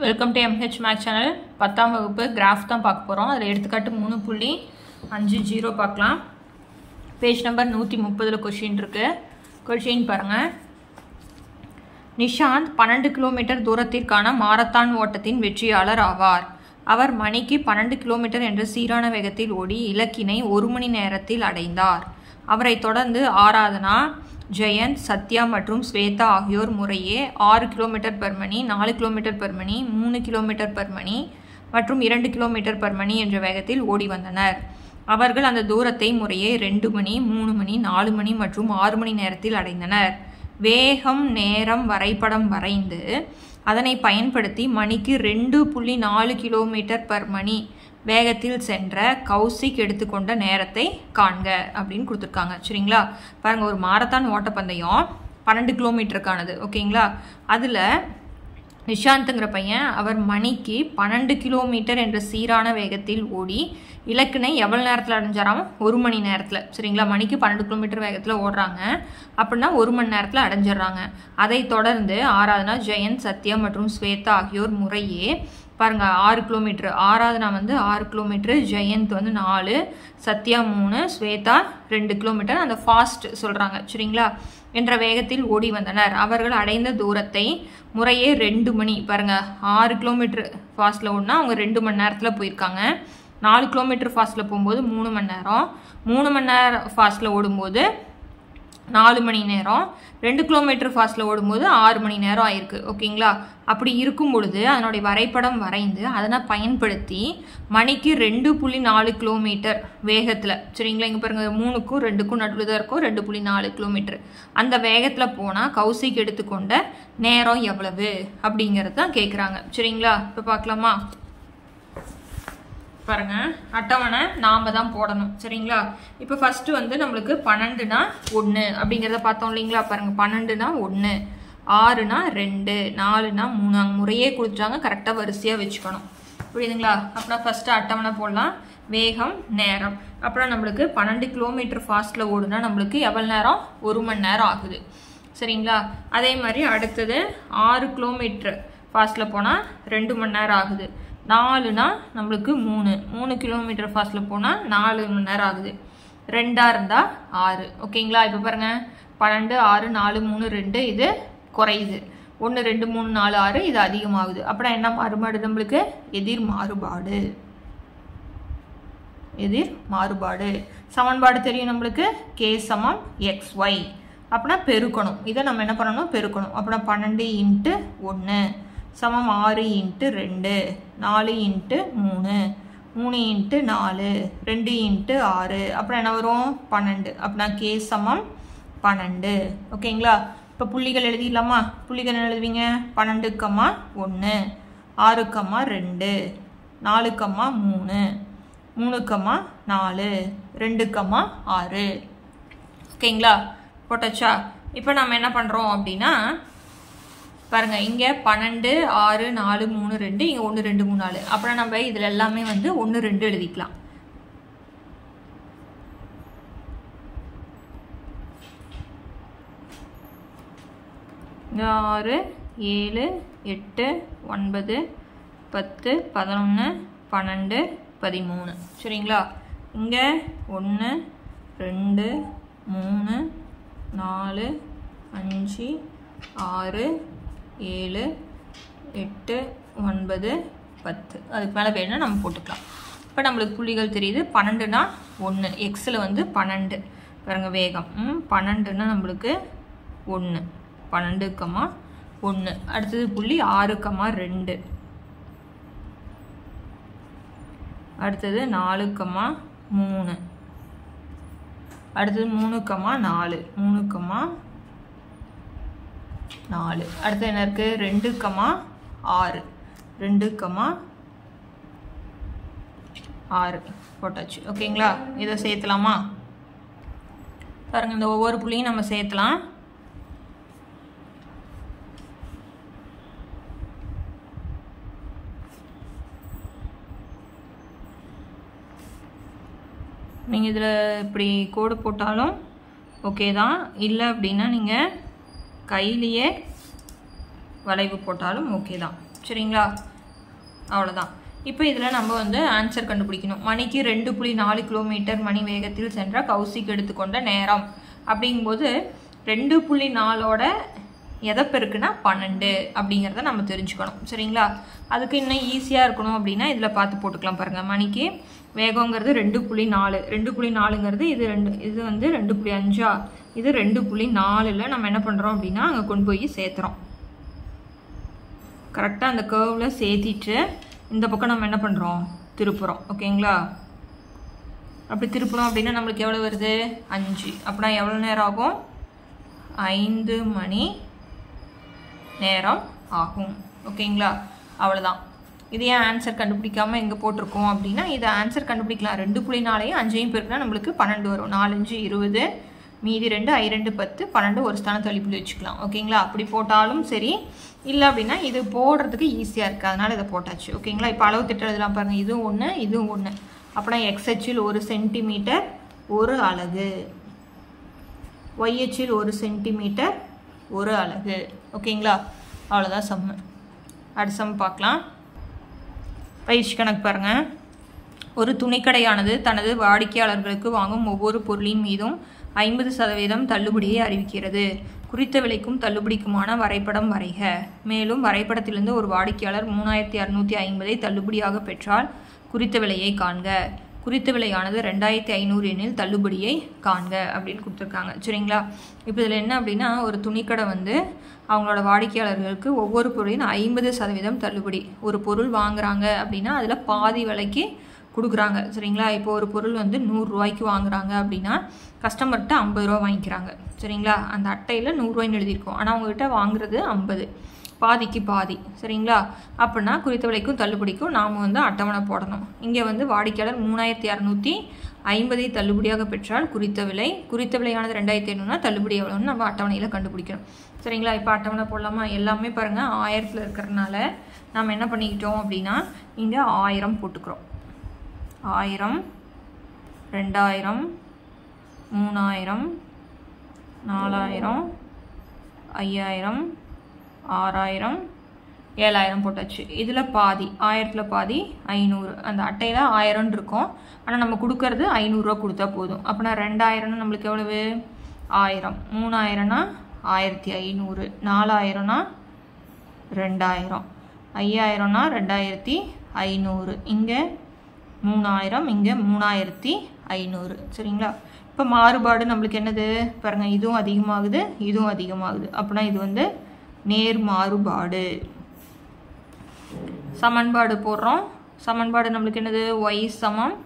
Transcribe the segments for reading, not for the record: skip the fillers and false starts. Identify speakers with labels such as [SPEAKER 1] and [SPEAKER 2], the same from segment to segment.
[SPEAKER 1] Welcome to MH max channel. 10ஆம் வகுப்பு graph தான் பார்க்க போகிறோம். அதில் எடுத்துக்காட்டு 3.50 பார்க்கலாம். பேஜ் நம்பர் 130 கொஷின் இருக்குது. கொஷின் பாருங்கள். நிஷாந்த் 12 கிலோமீட்டர் தூரத்திற்கான மாரத்தான் ஓட்டத்தின் வெற்றியாளர் ஆவார். அவர் மணிக்கு 12 கிலோமீட்டர் என்ற சீரான வேகத்தில் ஓடி இலக்கினை 1 மணி நேரத்தில் அடைந்தார். அவரை தொடர்ந்து ஆராதனா, ஜெயந்த், சத்யா மற்றும் ஸ்வேதா ஆகியோர் முறையே 6 கிலோமீட்டர் பர் மணி, 4 கிலோமீட்டர் பர் மணி, 3 கிலோமீட்டர் பர் மணி மற்றும் 2 கிலோமீட்டர் பர் மணி என்ற வேகத்தில் ஓடி வந்தனர். அவர்கள் அந்த தூரத்தை முறையே 2 மணி, 3 மணி, 4 மணி மற்றும் 6 மணி நேரத்தில் அடைந்தனர். வேகம் நேரம் வரைபடம் வரைந்து அதனை பயன்படுத்தி மணிக்கு 2.4 கிலோமீட்டர் பர் மணி வேகத்தில் சென்ற கௌசிக் எடுத்துக்கொண்ட நேரத்தை காண்க அப்படின்னு கொடுத்துருக்காங்க. சரிங்களா? பாருங்கள், ஒரு மாரத்தான் ஓட்டப்பந்தயம் 12 கிலோமீட்டருக்கானது. ஓகேங்களா? அதில் நிஷாந்துங்கிற பையன் அவர் மணிக்கு 12 கிலோமீட்டர் என்ற சீரான வேகத்தில் ஓடி இலக்கினை எவ்வளோ நேரத்தில் அடைஞ்சாராம்? 1 மணி நேரத்தில். சரிங்களா? மணிக்கு 12 கிலோமீட்டர் வேகத்தில் ஓடுறாங்க அப்படின்னா 1 மணி நேரத்தில் அடைஞ்சிடுறாங்க. அதை தொடர்ந்து ஆராதனா, ஜெயந்த், சத்யா மற்றும் ஸ்வேதா ஆகியோர் முறையே பாருங்கள் 6 kilometre. Aradhana 6 kilometre, Jayant 4, Sathya 3, Swetha 2 kilometre அந்த ஃபாஸ்ட் சொல்கிறாங்க. சரிங்களா? என்ற வேகத்தில் ஓடி வந்தனர். அவர்கள் அடைந்த தூரத்தை முறையே 2 மணி. பாருங்கள், 6 கிலோமீட்டர் ஃபாஸ்ட்டில் ஓடினா அவங்க 2 மணி நேரத்தில் போயிருக்காங்க. 4 கிலோமீட்டர் ஃபாஸ்ட்டில் போகும்போது 3 மணி நேரம், 3 மணி நேரம் ஃபாஸ்ட்டில் ஓடும்போது 4 மணி நேரம், 2 கிலோமீட்டர் ஃபாஸ்ட்டில் ஓடும்போது 6 மணி நேரம் ஆயிருக்கு. ஓகேங்களா? அப்படி இருக்கும் பொழுது அதனுடைய வரைபடம் வரைந்து அதனை பயன்படுத்தி மணிக்கு 2.4 கிலோமீட்டர் வேகத்தில், சரிங்களா, இங்கே பாருங்கள் 3க்கும் 2க்கும் நடுவில் தான் இருக்கும் 2.4 கிலோமீட்டர் அந்த வேகத்தில் போனால் கௌசிக் எடுத்துக்கொண்ட நேரம் எவ்வளவு அப்படிங்கிறது தான் கேட்குறாங்க. சரிங்களா? இப்போ பார்க்கலாமா? பாருங்க, அட்டவணை நாம தான் போடணும். சரிங்களா? இப்போ ஃபர்ஸ்ட் நம்மளுக்கு 12னா 1 அப்படிங்கிறத பார்த்தோம் இல்லைங்களா? பாருங்க, 12னா 1, 6னா 2, 4னா 3 அங்கே முறையே கொடுத்துட்டாங்க. கரெக்டாக வரிசையாக வச்சுக்கணும். புரியுதுங்களா? அப்படின்னா ஃபர்ஸ்ட் அட்டவணை போடலாம். வேகம் நேரம். அப்புறம் நம்மளுக்கு 12 கிலோமீட்டர் ஃபாஸ்ட்டில் ஓடுனா நம்மளுக்கு எவ்வளோ நேரம்? 1 மணி நேரம் ஆகுது. சரிங்களா? அதே மாதிரி அடுத்தது 6 கிலோமீட்டர் ஃபாஸ்ட்டில் போனால் 2 மணி நேரம் ஆகுது. 4னா நம்மளுக்கு 3 கிலோமீட்டர் ஃபாஸ்ட்டில் போனால் 4 மணி நேரம் ஆகுது. 2ஆக இருந்தால் 6. ஓகேங்களா? இப்போ பாருங்கள், 12, 6, 4, 3, 2 இது குறையுது. 1, 2, 3, 4, 6 இது அதிகமாகுது. அப்புறம் என்ன மாறுபாடு? நம்மளுக்கு எதிர் மாறுபாடு. எதிர் மாறுபாடு சமன்பாடு தெரியும் நம்மளுக்கு. K சமம் XY. அப்படின்னா பெருக்கணும். இதை நம்ம என்ன பண்ணணும்? பெருக்கணும். அப்படின்னா 12 × 1 சமம் 6 × 2, 4 × 3, 3 × 4, 2 × 6. அப்புறம் என்ன வரும்? 12. அப்படின்னா K சமம் 12. ஓகேங்களா? இப்போ புள்ளிகள் எழுதிடலாமா? புள்ளிகள் எழுதுவீங்க. 12, 1, 6, 2, 4, 3, 3, 4, 2, 6. ஓகேங்களா? போட்டாச்சா? இப்போ நம்ம என்ன பண்ணுறோம் அப்படின்னா பாருங்க, இங்கே 12, 6, 4, 3, 2, இங்கே 1, 2, 3, 4. அப்புறம் நம்ம இதில் எல்லாமே 1, 2 எழுதிக்கலாம். இங்கே 6, 7, 8, 9, 10, 11, 12, 13. சரிங்களா? இங்கே 1, 2, 3, 4, 5, 6, 7, 8, 9, 10. அதுக்கு மேலே வேணும்னா நம்ம போட்டுக்கலாம். இப்போ நம்மளுக்கு புள்ளிகள் தெரியுது. 12னா 1, எக்ஸில் 12. பாருங்க, வேகம் 12னா நம்மளுக்கு 1, 12, 1. அடுத்தது புள்ளி 6, 2. அடுத்தது 4, 3. அடுத்தது 3, 4, 3, 4. அடுத்து என்ன இருக்கு? 2, 6, 2, 6 போட்டாச்சு. ஓகேங்களா? இதை சேர்த்தலாமா? பாருங்க, இந்த ஒவ்வொரு புள்ளியும் நம்ம சேர்த்தலாம். நீங்கள் இதில் இப்படி கோடு போட்டாலும் ஓகே தான். இல்லை அப்படின்னா நீங்கள் கையிலேயே வளைவு போட்டாலும் ஓகே தான். சரிங்களா? அவ்வளோதான். இப்போ இதில் நம்ம வந்து ஆன்சர் கண்டுபிடிக்கணும். மணிக்கு 2.4 கிலோமீட்டர் மணி வேகத்தில் சென்ற கௌசிக் எடுத்துக்கொண்ட நேரம் அப்படிங்கும்போது 2.4ஓட எதை பெருக்குன்னா 12 அப்படிங்கிறத நம்ம தெரிஞ்சுக்கணும். சரிங்களா? அதுக்கு இன்னும் ஈஸியாக இருக்கணும் அப்படின்னா இதில் பார்த்து போட்டுக்கலாம். பாருங்கள், மணிக்கு வேகங்கிறது 2.4, 2.4ங்கிறது இது வந்து 2.5, இது 2.4ல் நம்ம என்ன பண்ணுறோம் அப்படின்னா அங்கே கொண்டு போய் சேர்த்துறோம். கரெக்டாக அந்த கர்வில் சேர்த்திட்டு இந்த பக்கம் நம்ம என்ன பண்ணுறோம், திருப்புறோம். ஓகேங்களா? அப்படி திருப்புறோம் அப்படின்னா நம்மளுக்கு எவ்வளோ வருது, 5. அப்படின்னா எவ்வளோ நேரம் ஆகும், 5 மணி நேரம் ஆகும். ஓகேங்களா? அவ்வளோதான். இது ஏன் ஆன்சர் கண்டுபிடிக்காமல் எங்கே போட்டிருக்கோம் அப்படின்னா இதை ஆன்சர் கண்டுபிடிக்கலாம். 2.4ஐயும் 5ஐயும் பெருக்குனா நம்மளுக்கு 12 வரும். 4 5 20, மீதி 2 I 2 10, 12 ஒரு ஸ்தானம் தள்ளிப்புள்ளி வச்சுக்கலாம். ஓகேங்களா? அப்படி போட்டாலும் சரி, இல்லை அப்படின்னா இது போடுறதுக்கு ஈஸியாக இருக்குது, அதனால் இதை போட்டாச்சு. ஓகேங்களா? இப்போ அளவு திட்டம் எழுதலாம். பாருங்கள், இதுவும் 1 இதுவும் 1. அப்படின்னா எக்ஸ் அச்சில் 1 சென்டிமீட்டர் 1 அலகு, ஒய் அச்சில் 1 சென்டிமீட்டர் 1 அலகு. ஓகேங்களா? அவ்வளோதான் சம்மு. அடுத்த சம் பார்க்கலாம். பயிற்சி கணக்கு பாருங்கள். ஒரு துணிக்கடையானது தனது வாடிக்கையாளர்களுக்கு வாங்கும் ஒவ்வொரு பொருளின் மீதும் 50% தள்ளுபடியை அறிவிக்கிறது. குறித்த விலைக்கும் தள்ளுபடிக்குமான வரைபடம் வரைக. மேலும் வரைபடத்திலிருந்து ஒரு வாடிக்கையாளர் 3650 தள்ளுபடியாக பெற்றால் குறித்த விலையை காண்க. குறித்த விலையானது 2500 எனில் தள்ளுபடியை காண்க அப்படின்னு கொடுத்துருக்காங்க. சரிங்களா? இப்போ இதில் என்ன அப்படின்னா ஒரு துணிக்கடை வந்து அவங்களோட வாடிக்கையாளர்களுக்கு ஒவ்வொரு பொருளின் 50% தள்ளுபடி. ஒரு பொருள் வாங்குறாங்க அப்படின்னா அதில் பாதி விலைக்கு கொடுக்குறாங்க. சரிங்களா? இப்போ ஒரு பொருள் வந்து 100 ரூபாய்க்கு வாங்குறாங்க அப்படின்னா கஸ்டமர்கிட்ட 50 ரூபா வாங்கிக்கிறாங்க. சரிங்களா? அந்த அட்டையில் 100 ரூபாய்ன்னு எழுதியிருக்கோம், ஆனால் அவங்ககிட்ட வாங்குறது 50, பாதிக்கு பாதி. சரிங்களா? அப்படின்னா குறித்த விலைக்கும் தள்ளுபடிக்கும் நாம் வந்து அட்டவணை போடணும். இங்கே வந்து வாடிக்கையாளர் 3650 தள்ளுபடியாக பெற்றால் குறித்த விலையானது 2500 தள்ளுபடி எவ்வளோன்னு நம்ம அட்டவணையில் கண்டுபிடிக்கணும். சரிங்களா? இப்போ அட்டவணை போடலாமா? எல்லாமே பாருங்கள் 1000ல் இருக்கிறதுனால நம்ம என்ன பண்ணிக்கிட்டோம் அப்படின்னா இங்கே 1000 போட்டுக்கிறோம். 1000, 2000, 3000, 4000, 5000, 6000, 7000 போட்டாச்சு. இதில் பாதி 1000ல் பாதி 500. அந்த அட்டையில் 1000 இருக்கும், ஆனால் நம்ம கொடுக்கறது 500 ரூபா கொடுத்தா போதும். அப்படின்னா 2000னா நம்மளுக்கு எவ்வளவு, 1000, 3000னா 1500, 4000னா 2000, 5000னா 2500, இங்கே 3000, இங்கே 3500. சரிங்களா? இப்போ மாறுபாடு நம்மளுக்கு என்னது பாருங்கள், இதுவும் அதிகமாகுது இதுவும் அதிகமாகுது. அப்படின்னா இது வந்து நேர் மாறுபாடு. சமன்பாடு போடுறோம். சமன்பாடு நம்மளுக்கு என்னது, y சமம்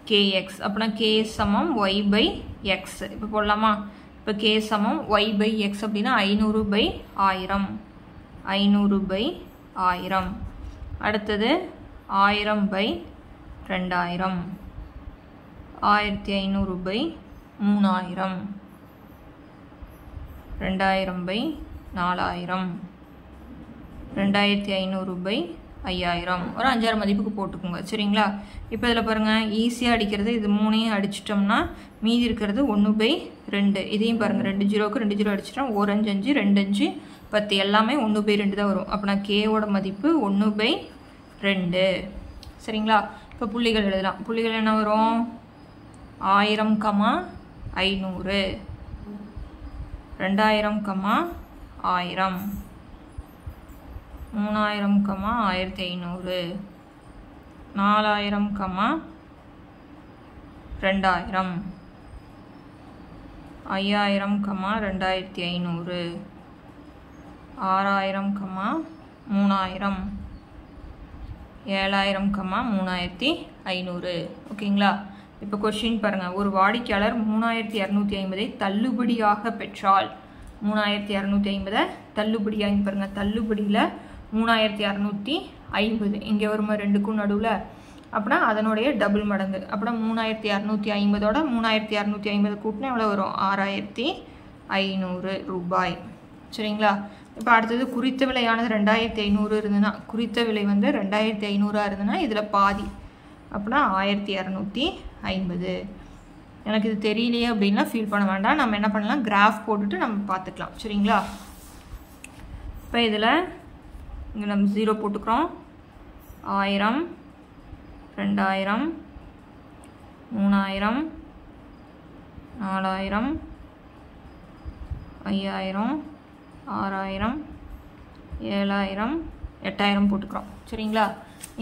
[SPEAKER 1] kx. அப்படின்னா k சமம் y by x. இப்போ போடலாமா? இப்போ k சமம் y by x அப்படின்னா 500/1000, 500/1000. அடுத்தது 1000/2000, 1500/3000, 2000/4000, 2500/5000. ஒரு 5000 மதிப்புக்கு போட்டுக்கோங்க. சரிங்களா? இப்போ இதில் பாருங்கள், ஈஸியாக அடிக்கிறது இது 3ஐயும் அடிச்சிட்டோம்னா மீதி இருக்கிறது 1/2. இதையும் பாருங்கள், 2 0க்கு 2 0 அடிச்சிட்டோம். 1 5 5, 2 5 10, எல்லாமே 1/2 தான் வரும். அப்படின்னா கேவோட மதிப்பு 1/2. சரிங்களா? இப்போ புள்ளிகள் எழுதலாம். புள்ளிகள் என்ன வரும், 1000, 500, 2000, 1000, 3000, 1500, 4000, 2000, 5000, 2500, 6000, 3000, 7000, 3500. ஓகேங்களா? இப்போ கொஸ்டின் பாருங்கள். ஒரு வாடிக்கையாளர் 3250 தள்ளுபடியாக பெற்றால், 3250 தள்ளுபடியாக பாருங்கள், தள்ளுபடியில் 3250 இங்கே வருமா 2க்கும் நடுவில், அப்படின்னா அதனுடைய டபுள் மடங்கு. அப்படின்னா 3250ஓட 3250 கூட்டினா எவ்வளோ வரும், 6500 ரூபாய். சரிங்களா? இப்போ அடுத்தது குறித்த விலையானது 2500 இருந்ததுன்னா, குறித்த விலை வந்து 2500 இருந்ததுன்னா இதில் பாதி, அப்படின்னா 1250. எனக்கு இது தெரியலையே அப்படின்னா ஃபீல் பண்ண வேண்டாம். நம்ம என்ன பண்ணலாம், கிராஃப் போட்டுட்டு நம்ம பார்த்துக்கலாம். சரிங்களா? இப்போ இதில் இங்கே நம்ம 0 போட்டுக்கிறோம். 1000, 2000, 3000, 4000, 5000, 6000, 7000, 8000 போட்டுக்கிறோம். சரிங்களா?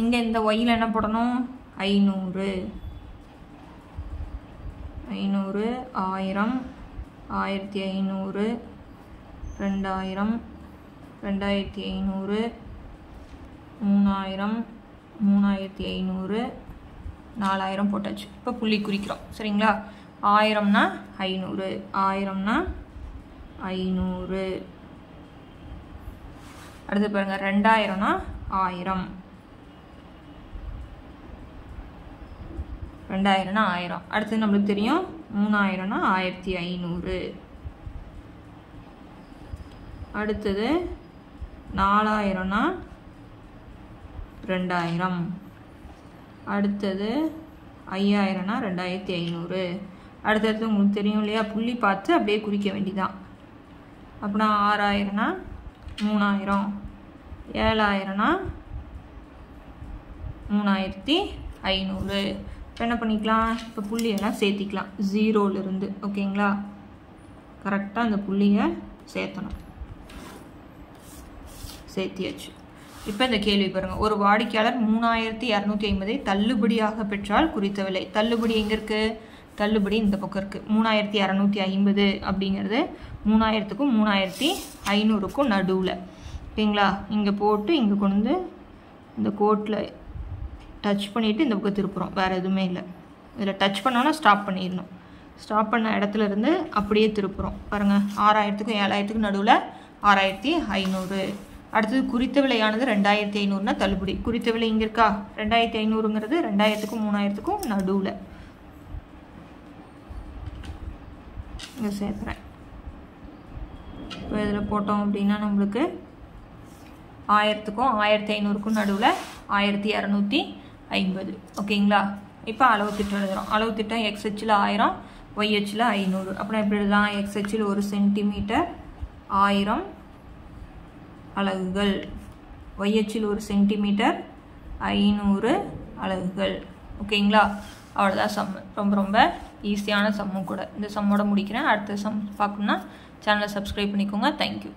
[SPEAKER 1] இங்கே இந்த ஒயில் என்ன போடணும்? 500, 500, 1000, 1500, 2000, 2500, 3000, 3500, 4000 போட்டாச்சு. இப்போ புள்ளி குறிக்கிறோம். சரிங்களா? 1000னா 500, 1000னா 500. அடுத்து பாருங்க, 2000னா 1000, 2000னா 1000. அடுத்து நம்மளுக்கு தெரியும் 3000னா 1500. அடுத்தது 4000னா 2000. அடுத்தது 5000னா 2500. அடுத்தது உங்களுக்கு தெரியும் இல்லையா, புள்ளி பார்த்து அப்படியே குறிக்க வேண்டியதான். அப்படின்னா 6000னா 3000, 7000னா 3500. இப்போ என்ன பண்ணிக்கலாம்? இப்போ புள்ளியெல்லாம் சேர்த்திக்கலாம் 0லேருந்து. ஓகேங்களா? கரெக்டாக அந்த புள்ளியை சேர்த்தணும். சேர்த்தியாச்சு. இப்போ இந்த கேள்வி பாருங்கள். ஒரு வாடிக்கையாளர் 3250 தள்ளுபடியாக பெற்றால் குறித்த விலை. தள்ளுபடி எங்கே இருக்குது? தள்ளுபடி இந்த பக்கம் இருக்குது. 3250 அப்படிங்கிறது 3000க்கும் 3500க்கும் நடுவில். ஓகேங்களா? இங்கே போட்டு இங்கே கொண்டு வந்து இந்த கோட்டில் டச் பண்ணிவிட்டு இந்த பக்கம் திருப்புறோம். வேறு எதுவுமே இல்லை. இதில் டச் பண்ணோன்னா ஸ்டாப் பண்ணிடணும். ஸ்டாப் பண்ண இடத்துல இருந்து அப்படியே திருப்புறோம். பாருங்கள், 6000க்கும் 7000க்கும் நடுவில் 6500. அடுத்தது குறித்த விலையானது 2500னா தள்ளுபடி. குறித்த விலை இங்கே இருக்கா? 2500ங்கிறது 2000க்கும் 3000க்கும் நடுவில். இங்கே சேர்த்துறேன். இப்போ இதில் போட்டோம் அப்படின்னா நம்மளுக்கு 1000க்கும் 1500க்கும் நடுவில் 1250. ஓகேங்களா? இப்போ அளவு திட்டம் எழுதுகிறோம். அளவு திட்டம் எக்ஸ் அச்சில் 1000, ஒய் அச்சில் 500. அப்புறம் எப்படி எழுதலாம்? எக்ஸ் அச்சில் 1 சென்டிமீட்டர் 1000 அலகுகள், ஒய் அச்சில் 1 சென்டிமீட்டர் 500 அலகுகள். ஓகேங்களா? அவ்வளோதான் சம்மு. ரொம்ப ரொம்ப ஈஸியான சம்மும் கூட. இந்த சம்மோட முடிக்கிறேன். அடுத்த சம் பார்க்கணுன்னா சேனலை சப்ஸ்கிரைப் பண்ணிக்கோங்க. தேங்க்யூ.